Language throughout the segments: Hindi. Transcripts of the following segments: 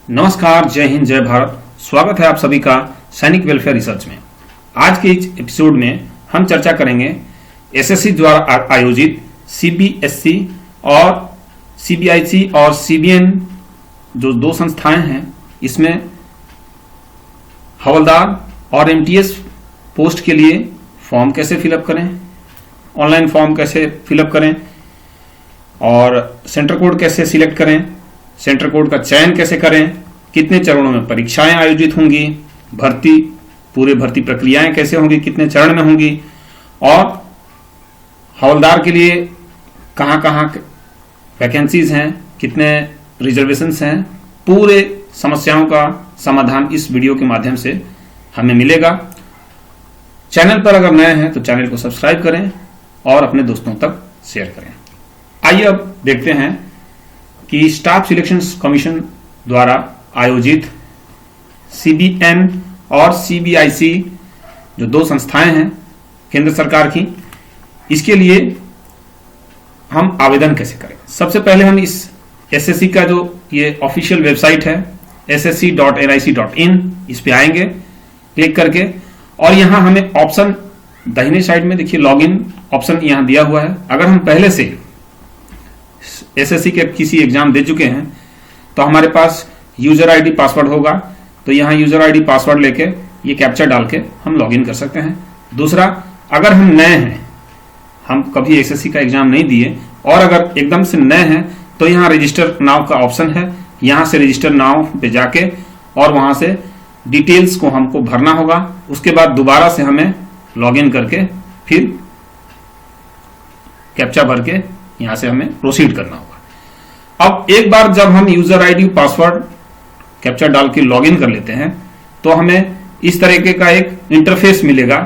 नमस्कार, जय हिंद, जय भारत। स्वागत है आप सभी का सैनिक वेलफेयर रिसर्च में। आज के इस एपिसोड में हम चर्चा करेंगे एसएससी द्वारा आयोजित सीबीएसई और सीबीआईसी और सीबीएन जो दो संस्थाएं हैं, इसमें हवलदार और एमटीएस पोस्ट के लिए फॉर्म कैसे फिलअप करें, ऑनलाइन फॉर्म कैसे फिलअप करें और सेंटर कोड कैसे सिलेक्ट करें, सेंटर कोड का चयन कैसे करें, कितने चरणों में परीक्षाएं आयोजित होंगी, पूरे भर्ती प्रक्रियाएं कैसे होंगी, कितने चरण में होंगी और हवलदार के लिए कहां कहां वैकेंसीज हैं, कितने रिजर्वेशंस हैं, पूरे समस्याओं का समाधान इस वीडियो के माध्यम से हमें मिलेगा। चैनल पर अगर नए हैं तो चैनल को सब्सक्राइब करें और अपने दोस्तों तक शेयर करें। आइए अब देखते हैं कि स्टाफ सिलेक्शन कमीशन द्वारा आयोजित सीबीएन और सीबीआईसी जो दो संस्थाएं हैं केंद्र सरकार की, इसके लिए हम आवेदन कैसे करें। सबसे पहले हम इस एसएससी का जो ये ऑफिशियल वेबसाइट है ssc.nic.in, इस पे आएंगे क्लिक करके और यहां हमें ऑप्शन दाहिने साइड में देखिए लॉगिन ऑप्शन यहां दिया हुआ है। अगर हम पहले से एसएससी के किसी एग्जाम दे चुके हैं तो हमारे पास यूजर आईडी पासवर्ड होगा, तो यहां यूजर आईडी पासवर्ड लेके ये कैप्चा डाल के हम लॉगिन कर सकते हैं। दूसरा, अगर हम नए हैं, हम कभी एसएससी का एग्जाम नहीं दिए और अगर एकदम से नए हैं तो यहाँ रजिस्टर नाउ का ऑप्शन है, यहां से रजिस्टर नाउ पे जाके और वहां से डिटेल्स को हमको भरना होगा। उसके बाद दोबारा से हमें लॉगिन करके फिर कैप्चा भर के यहां से हमें प्रोसीड करना होगा। अब एक बार जब हम यूजर आईडी पासवर्ड कैप्चा डाल के लॉगिन कर लेते हैं तो हमें इस तरीके का एक इंटरफेस मिलेगा,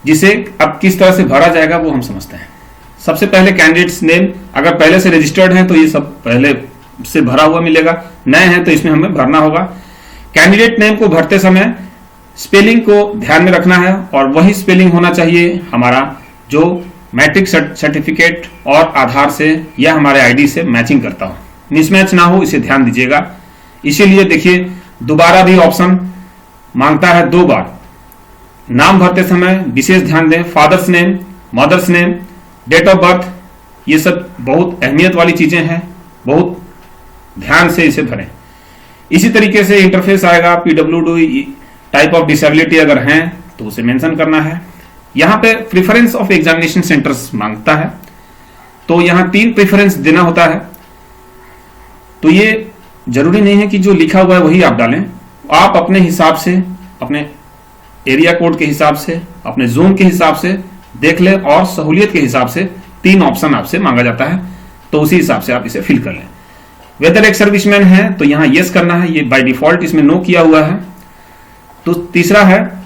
जिसे अब किस तरह से भरा जाएगा वो हम समझते हैं। सबसे पहले कैंडिडेट्स नेम, अगर पहले से रजिस्टर्ड हैं तो ये सब पहले से भरा हुआ मिलेगा, नए हैं तो इसमें हमें भरना होगा। कैंडिडेट नेम को भरते समय स्पेलिंग को ध्यान में रखना है और वही स्पेलिंग होना चाहिए हमारा जो मैट्रिक सर्टिफिकेट और आधार से या हमारे आईडी से मैचिंग करता हो, मिसमैच ना हो, इसे ध्यान दीजिएगा। इसीलिए देखिए दोबारा भी ऑप्शन मांगता है 2 बार। नाम भरते समय विशेष ध्यान दें, father's name, mother's name, date of birth, ये सब बहुत अहमियत वाली चीजें हैं, बहुत ध्यान से इसे भरें। इसी तरीके से इंटरफेस आएगा, पीडब्ल्यूडी, टाइप ऑफ डिसेबिलिटी अगर हैं तो उसे मेंशन करना है। यहां पे प्रेफरेंस ऑफ एग्जामिनेशन सेंटर्स मांगता है, तो यहां 3 प्रेफरेंस देना होता है। तो ये जरूरी नहीं है कि जो लिखा हुआ है वही आप डालें, आप अपने हिसाब से, अपने एरिया कोड के हिसाब से, अपने जोन के हिसाब से देख लें और सहूलियत के हिसाब से 3 ऑप्शन आपसे मांगा जाता है, तो उसी हिसाब से आप इसे फिल कर लें। वेदर एक सर्विसमैन है तो यहां यस करना है, ये बाय डिफॉल्ट इसमें नो किया हुआ है। तो तीसरा है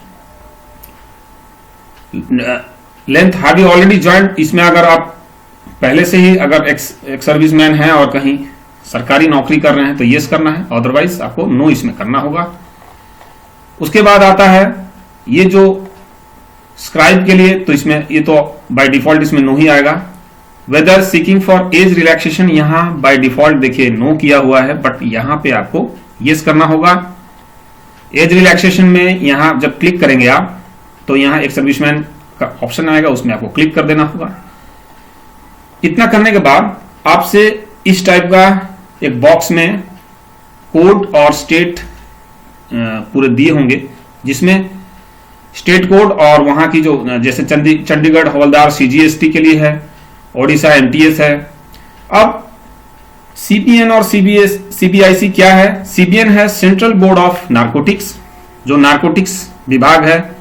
length, have you already joined, इसमें अगर आप पहले से ही अगर एक सर्विसमैन है और कहीं सरकारी नौकरी कर रहे हैं तो यस करना है, अदरवाइज आपको नो इसमें करना होगा। उसके बाद आता है ये जो स्क्राइब के लिए, तो इसमें ये तो बाय डिफॉल्ट इसमें नो ही आएगा। Whether seeking for age relaxation, यहां बाय डिफॉल्ट देखिए नो किया हुआ है, बट यहां पे आपको यस करना होगा। एज रिलैक्सेशन में यहां जब क्लिक करेंगे आप तो यहां एक सर्विसमैन का ऑप्शन आएगा, उसमें आपको क्लिक कर देना होगा। इतना करने के बाद आपसे इस टाइप का एक बॉक्स में कोड और स्टेट पूरे दिए होंगे, जिसमें स्टेट कोड और वहां की जो जैसे चंडीगढ़ हवलदार सीजीएसटी के लिए है, ओडिशा एमटीएस है। अब सीबीएन और सीबीआईसी क्या है? सीबीएन है सेंट्रल बोर्ड ऑफ नारकोटिक्स, जो नारकोटिक्स विभाग है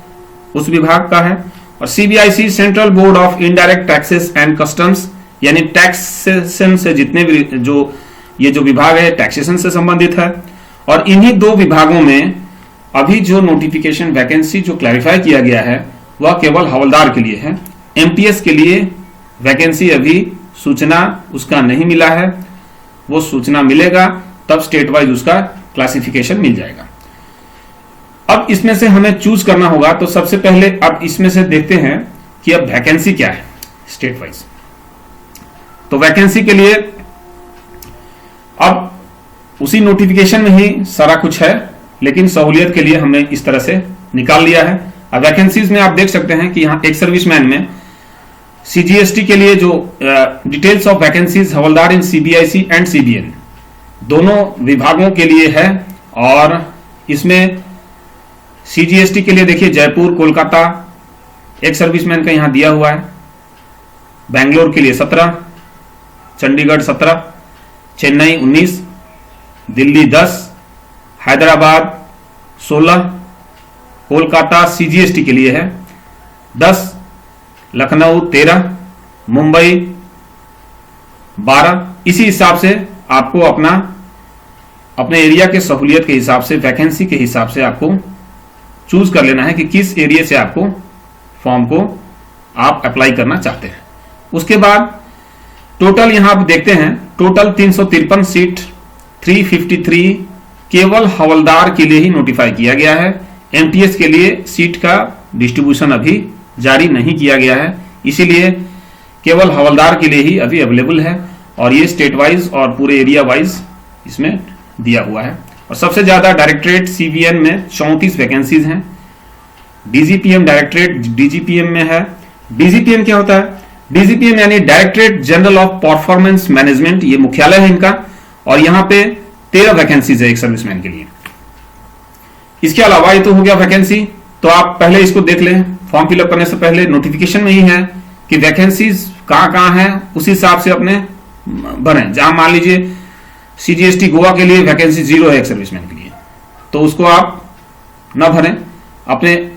उस विभाग का है, और CBIC central board of indirect taxes and customs, यानी टैक्सेशन से जितने भी ये जो विभाग है टैक्सेशन से संबंधित है। और इन्हीं 2 विभागों में अभी जो नोटिफिकेशन वैकेंसी जो क्लैरिफाई किया गया है वह केवल हवलदार के लिए है। एमटीएस के लिए वैकेंसी अभी सूचना उसका नहीं मिला है, वो सूचना मिलेगा तब स्टेट वाइज उसका क्लासिफिकेशन मिल जाएगा। अब इसमें से हमें चूज करना होगा, तो सबसे पहले अब इसमें से देखते हैं कि अब वैकेंसी क्या है स्टेट वाइज। तो वैकेंसी के लिए अब उसी नोटिफिकेशन में ही सारा कुछ है, लेकिन सहूलियत के लिए हमने इस तरह से निकाल लिया है। अब वैकेंसीज में आप देख सकते हैं कि यहाँ एक सर्विसमैन में सीजीएसटी के लिए जो details of vacancies havildar in CBIC and CBN दोनों विभागों के लिए है। और इसमें सीजीएसटी के लिए देखिए जयपुर, कोलकाता एक सर्विसमैन का यहां दिया हुआ है, बेंगलोर के लिए 17, चंडीगढ़ 17, चेन्नई 19, दिल्ली 10, हैदराबाद 16, कोलकाता सीजीएसटी के लिए है 10, लखनऊ 13, मुंबई 12। इसी हिसाब से आपको अपने एरिया के सहूलियत के हिसाब से, वैकेंसी के हिसाब से आपको चूज कर लेना है कि किस एरिया से आपको फॉर्म को आप अप्लाई करना चाहते हैं। उसके बाद टोटल यहां आप देखते हैं, टोटल 353 सीट 353 केवल हवलदार के लिए ही नोटिफाई किया गया है। एमटीएस के लिए सीट का डिस्ट्रीब्यूशन अभी जारी नहीं किया गया है, इसीलिए केवल हवलदार के लिए ही अभी अवेलेबल है। और ये स्टेट वाइज और पूरे एरिया वाइज इसमें दिया हुआ है। और सबसे ज्यादा डायरेक्टरेट सीबीएन में 34 वैकेंसीज हैं। डीजीपीएम डायरेक्टरेट डीजीपीएम में है। डीजीपीएम क्या होता है? डीजीपीएम यानी directorate general of performance management, ये मुख्यालय है इनका। और यहां पे 13 वैकेंसीज है एक सर्विसमैन के लिए। इसके अलावा ये तो हो गया वैकेंसी, तो आप पहले इसको देख लें। फॉर्म फिलअप करने से पहले नोटिफिकेशन में ही है कि वैकेंसीज कहां है, उस हिसाब से अपने भरें। जहां मान लीजिए सीजीएसटी गोवा के लिए वैकेंसी 0 है एक सर्विसमैन के लिए, तो उसको आप ना भरें, अपने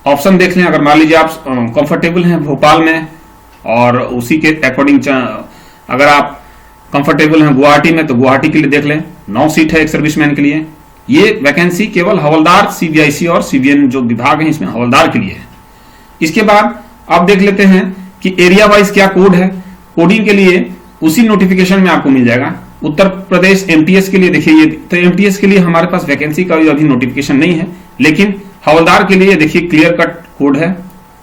ऑप्शन देख लें। अगर मान लीजिए आप कंफर्टेबल हैं भोपाल में और उसी के अकॉर्डिंग, अगर आप कंफर्टेबल हैं गुवाहाटी में तो गुवाहाटी के लिए देख लें। 9 सीट है एक सर्विसमैन के लिए। ये वैकेंसी केवल हवलदार सीबीआईसी और सीबीएन जो विभाग है इसमें हवलदार के लिए है। इसके बाद आप देख लेते हैं कि एरिया वाइज क्या कोड है। कोडिंग के लिए उसी नोटिफिकेशन में आपको मिल जाएगा। उत्तर प्रदेश एमटीएस के लिए देखिए, ये तो एमटीएस के लिए हमारे पास वैकेंसी का अभी नोटिफिकेशन नहीं है, लेकिन हवलदार के लिए देखिए क्लियर कट कोड है।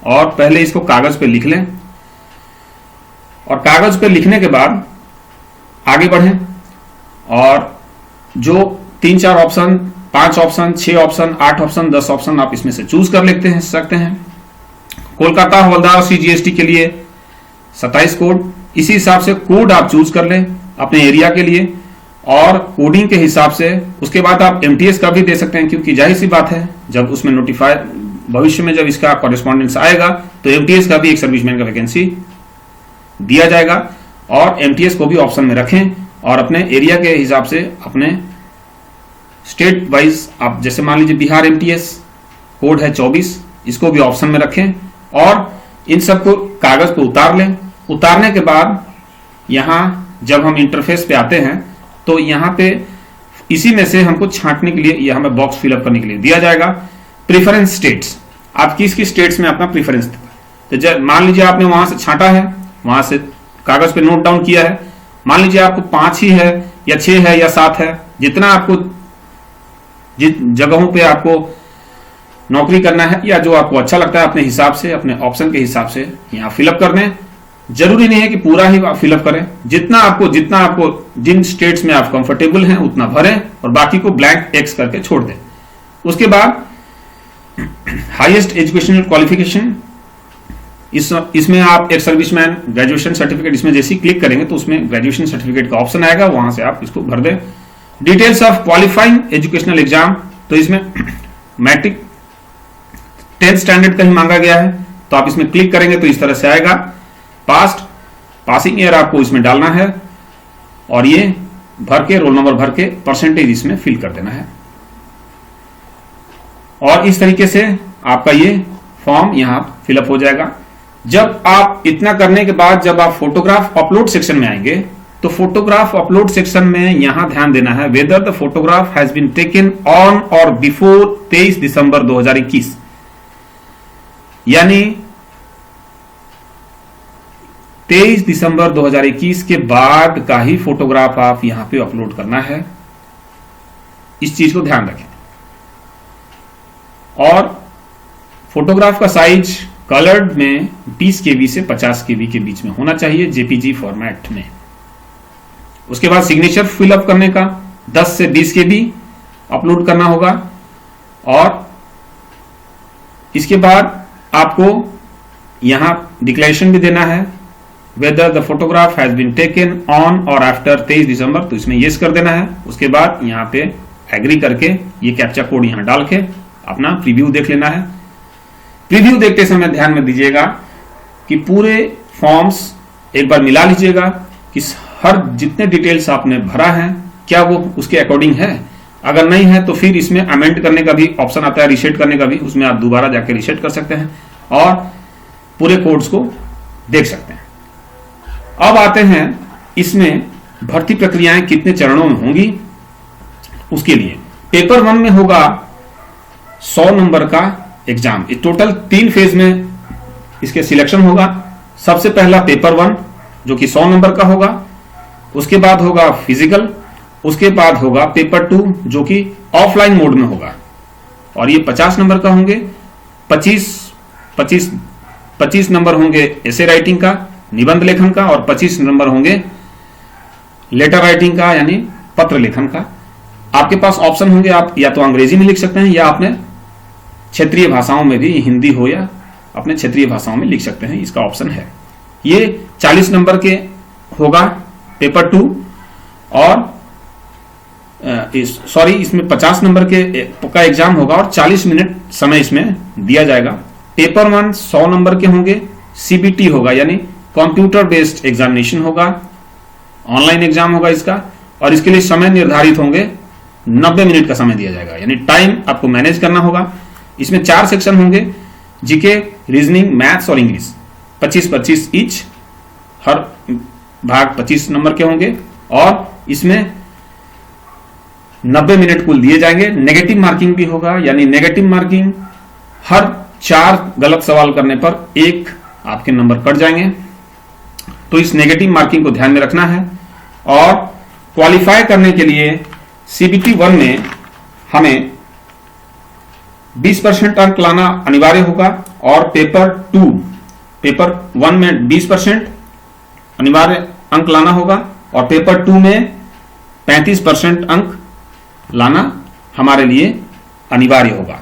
और पहले इसको कागज पे लिख लें और कागज पे लिखने के बाद आगे बढ़ें और जो 3-4 option, 5 option, 6 option, 8 option, 10 option आप इसमें से चूज कर सकते हैं। कोलकाता हवलदार सीजीएसटी के लिए 27 कोड, इसी हिसाब से कोड आप चूज कर लें अपने एरिया के लिए और कोडिंग के हिसाब से। उसके बाद आप एमटीएस का भी दे सकते हैं, क्योंकि जाहिर सी बात है जब उसमें नोटिफाई भविष्य में जब इसका कॉरेस्पॉन्डेंस आएगा तो एमटीएस का भी एक सर्विसमैन का वैकेंसी दिया जाएगा। और एमटीएस को भी ऑप्शन में रखें और अपने एरिया के हिसाब से अपने स्टेट वाइज, आप जैसे मान लीजिए बिहार एमटीएस कोड है 24, इसको भी ऑप्शन में रखें और इन सबको कागज पर उतार लें। उतारने के बाद यहां जब हम इंटरफेस पे आते हैं तो यहां पे इसी में से हमको छांटने के लिए यह हमें बॉक्स फिलअप करने के लिए दिया जाएगा। प्रेफरेंस स्टेट्स, आप किस किस स्टेट्स में अपना प्रेफरेंस देते हैं। तो जब मान लीजिए आपने वहां से छांटा है, वहां से कागज पे नोट डाउन किया है, मान लीजिए आपको 5 ही है या 6 है या 7 है, जितना आपको जिन जगहों पे आपको नौकरी करना है या जो आपको अच्छा लगता है अपने हिसाब से, अपने ऑप्शन के हिसाब से यहां फिलअप कर दें। जरूरी नहीं है कि पूरा ही आप फिलअप करें, जितना आपको जिन स्टेट्स में आप कंफर्टेबल हैं उतना भरें और बाकी को ब्लैंक एक्स करके छोड़ दें। उसके बाद हाईएस्ट एजुकेशनल क्वालिफिकेशन, इसमें आप एक सर्विसमैन ग्रेजुएशन सर्टिफिकेट, इसमें जैसे ही क्लिक करेंगे तो उसमें ग्रेजुएशन सर्टिफिकेट का ऑप्शन आएगा, वहां से आप इसको भर दें। Details of qualifying educational exam, तो इसमें मैट्रिक 10th स्टैंडर्ड का ही मांगा गया है, तो आप इसमें क्लिक करेंगे तो इस तरह से आएगा। पासिंग ईयर आपको इसमें डालना है और ये भर के रोल नंबर भर के परसेंटेज इसमें फिल कर देना है। और इस तरीके से आपका ये फॉर्म यहां फिलअप हो जाएगा। जब आप इतना करने के बाद जब आप फोटोग्राफ अपलोड सेक्शन में आएंगे तो फोटोग्राफ अपलोड सेक्शन में यहां ध्यान देना है, whether the photograph has been taken on or before 23 December 2021, यानी 23 दिसंबर 2021 के बाद का ही फोटोग्राफ आप यहां पे अपलोड करना है। इस चीज को ध्यान रखें। और फोटोग्राफ का साइज कलर्ड में 20 केबी से 50 केबी के बीच में होना चाहिए जेपीजी फॉर्मेट में। उसके बाद सिग्नेचर फिलअप करने का 10 से 20 KB अपलोड करना होगा। और इसके बाद आपको यहां डिक्लेरेशन भी देना है, whether the photograph has been taken on or after 23 December, तो इसमें यस कर देना है। उसके बाद यहां पे एग्री करके ये कैप्चा कोड यहां डाल के अपना प्रीव्यू देख लेना है। प्रीव्यू देखते समय ध्यान में दीजिएगा कि पूरे फॉर्म्स एक बार मिला लीजिएगा कि हर जितने डिटेल्स आपने भरा है क्या वो उसके अकॉर्डिंग है। अगर नहीं है तो फिर इसमें अमेंड करने का भी ऑप्शन आता है, रीसेट करने का भी, उसमें आप दोबारा जाके रीसेट कर सकते हैं और पूरे कोड्स को देख सकते हैं। अब आते हैं इसमें भर्ती प्रक्रियाएं कितने चरणों में होंगी उसके लिए। पेपर 1 में होगा 100 नंबर का एग्जाम। टोटल 3 फेज में इसके सिलेक्शन होगा। सबसे पहला पेपर 1 जो कि 100 नंबर का होगा, उसके बाद होगा फिजिकल, उसके बाद होगा पेपर 2 जो कि ऑफलाइन मोड में होगा और ये 50 नंबर का होंगे। 25 नंबर होंगे एसे राइटिंग का, निबंध लेखन का, और 25 नंबर होंगे लेटर राइटिंग का यानी पत्र लेखन का। आपके पास ऑप्शन होंगे, आप या तो अंग्रेजी में लिख सकते हैं या अपने क्षेत्रीय भाषाओं में भी, हिंदी हो या अपने क्षेत्रीय भाषाओं में लिख सकते हैं, इसका ऑप्शन है। ये 40 नंबर के होगा पेपर 2 और इसमें 50 नंबर का एग्जाम होगा और 40 मिनट समय इसमें दिया जाएगा। पेपर 1 100 नंबर के होंगे, CBT होगा यानी कंप्यूटर बेस्ड एग्जामिनेशन होगा, ऑनलाइन एग्जाम होगा इसका, और इसके लिए समय निर्धारित होंगे, 90 मिनट का समय दिया जाएगा यानी टाइम आपको मैनेज करना होगा। इसमें 4 सेक्शन होंगे, जीके, रीजनिंग, मैथ्स और इंग्लिश, 25-25 ईच, हर भाग 25 नंबर के होंगे और इसमें 90 मिनट कुल दिए जाएंगे। नेगेटिव मार्किंग भी होगा यानी नेगेटिव मार्किंग, हर 4 गलत सवाल करने पर 1 आपके नंबर कट जाएंगे, तो इस नेगेटिव मार्किंग को ध्यान में रखना है। और क्वालिफाई करने के लिए CBT 1 में हमें 20% अंक लाना अनिवार्य होगा और पेपर 1 में 20% अनिवार्य अंक लाना होगा और पेपर 2 में 35% अंक लाना हमारे लिए अनिवार्य होगा।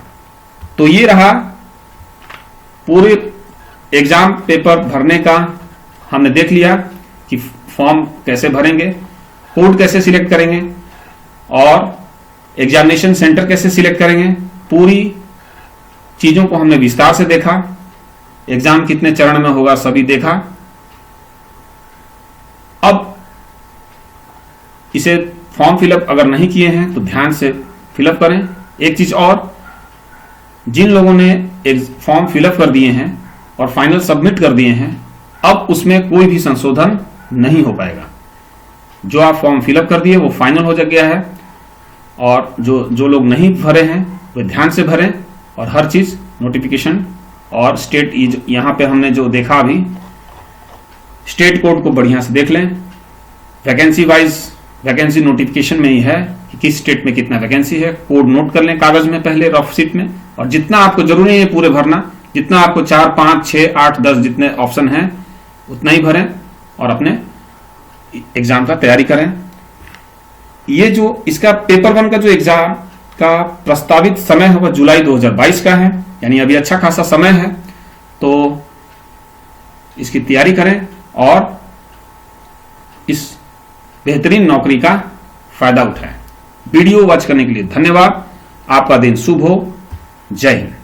तो ये रहा पूरे एग्जाम पेपर भरने का, हमने देख लिया कि फॉर्म कैसे भरेंगे, कोड कैसे सिलेक्ट करेंगे और एग्जामिनेशन सेंटर कैसे सिलेक्ट करेंगे। पूरी चीजों को हमने विस्तार से देखा, एग्जाम कितने चरण में होगा सभी देखा। अब इसे फॉर्म फिलअप अगर नहीं किए हैं तो ध्यान से फिलअप करें। एक चीज और, जिन लोगों ने फॉर्म फिलअप कर दिए हैं और फाइनल सबमिट कर दिए हैं, अब उसमें कोई भी संशोधन नहीं हो पाएगा। जो आप फॉर्म फिलअप कर दिए वो फाइनल हो गया है और जो लोग नहीं भरे हैं वो ध्यान से भरें और हर चीज नोटिफिकेशन और स्टेट, यहां पे हमने जो देखा अभी स्टेट कोड को बढ़िया से देख लें। वैकेंसी वाइज वैकेंसी नोटिफिकेशन में ही है कि किस स्टेट में कितना वैकेंसी है, कोड नोट कर लें कागज में पहले रफ शीट में, और जितना आपको जरूरी नहीं है पूरे भरना, जितना आपको 4, 5, 6, 8, 10 जितने ऑप्शन हैं उतना ही भरें और अपने एग्जाम का तैयारी करें। ये जो इसका पेपर 1 का जो एग्जाम का प्रस्तावित समय होगा जुलाई 2022 का है, यानी अभी अच्छा खासा समय है, तो इसकी तैयारी करें और इस बेहतरीन नौकरी का फायदा उठाएं। वीडियो वॉच करने के लिए धन्यवाद। आपका दिन शुभ हो। जय हिंद।